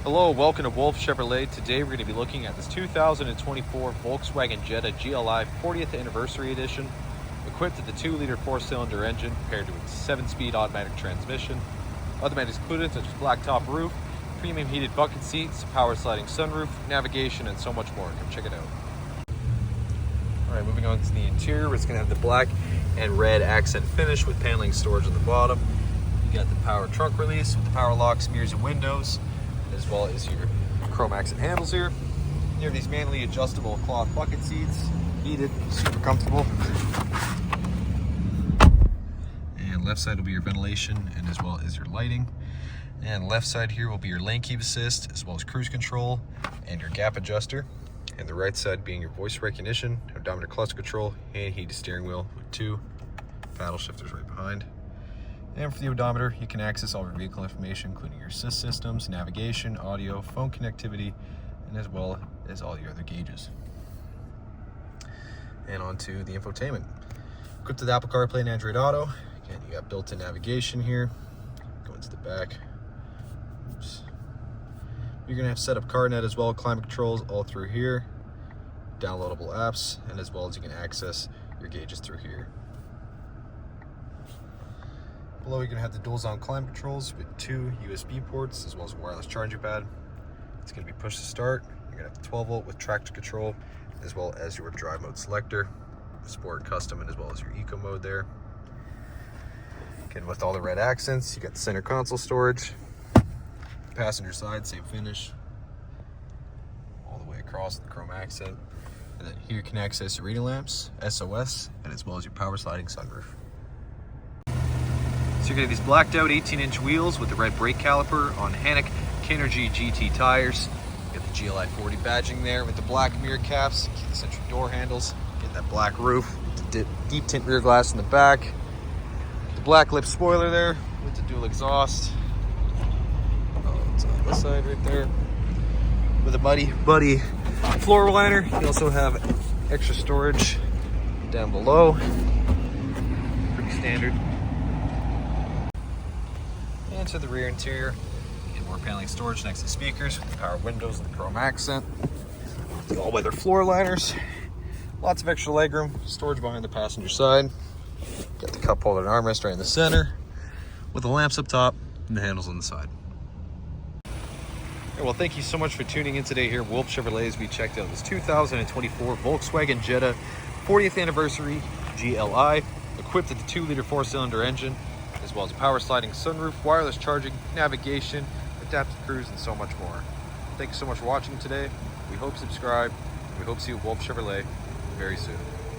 Hello, welcome to Wolfe Chevrolet. Today we're going to be looking at this 2024 Volkswagen Jetta GLI 40th Anniversary Edition, equipped with the 2-liter 4-cylinder engine paired to a 7-speed automatic transmission. Other amenities included such as blacktop roof, premium heated bucket seats, power sliding sunroof, navigation, and so much more. Come check it out. Alright, moving on to the interior, it's going to have the black and red accent finish with paneling storage on the bottom. You got the power trunk release with the power locks, mirrors, and windows, as well as your chrome accent handles here. You have these manually adjustable cloth bucket seats, heated, super comfortable. And left side will be your ventilation and as well as your lighting. And left side here will be your lane keep assist, as well as cruise control and your gap adjuster. And the right side being your voice recognition, odometer cluster control, and heated steering wheel with 2 paddle shifters right behind. And for the odometer, you can access all your vehicle information, including your assist systems, navigation, audio, phone connectivity, and as well as all your other gauges. And onto the infotainment. Equipped with Apple CarPlay and Android Auto. Again, you got built-in navigation here. Go into the back. Oops. You're gonna have setup CarNet as well, climate controls all through here, downloadable apps, and as well as you can access your gauges through here. Below, you're gonna have the dual zone climate controls with 2 USB ports as well as a wireless charging pad. It's gonna be push to start. You're gonna have the 12 volt with traction control, as well as your drive mode selector, sport, custom, and as well as your eco mode there. Again, with all the red accents, you got the center console storage. Passenger side, same finish, all the way across the chrome accent. And then here you can access your reading lamps, SOS, and as well as your power sliding sunroof. So you're gonna have these blacked out 18-inch wheels with the red brake caliper on Hannock Kinergy GT tires. You got the GLI 40 badging there with the black mirror caps, the central door handles, get that black roof, the deep tint rear glass in the back, the black lip spoiler there with the dual exhaust. It's on this side right there with a buddy floor liner. You also have extra storage down below, pretty standard. And to the rear interior, you get more paneling storage next to speakers with the power windows and the chrome accent, the all-weather floor liners, lots of extra legroom, storage behind the passenger side. Got the cup holder and armrest right in the center with the lamps up top and the handles on the side. Well, thank you so much for tuning in today here at Wolfe Chevrolet as we checked out this 2024 Volkswagen Jetta 40th Anniversary GLI, equipped with the 2-liter 4-cylinder engine, as well as a power sliding sunroof, wireless charging, navigation, adaptive cruise, and so much more. Thank you so much for watching today. We hope you subscribe. We hope to see you at Wolfe Chevrolet very soon.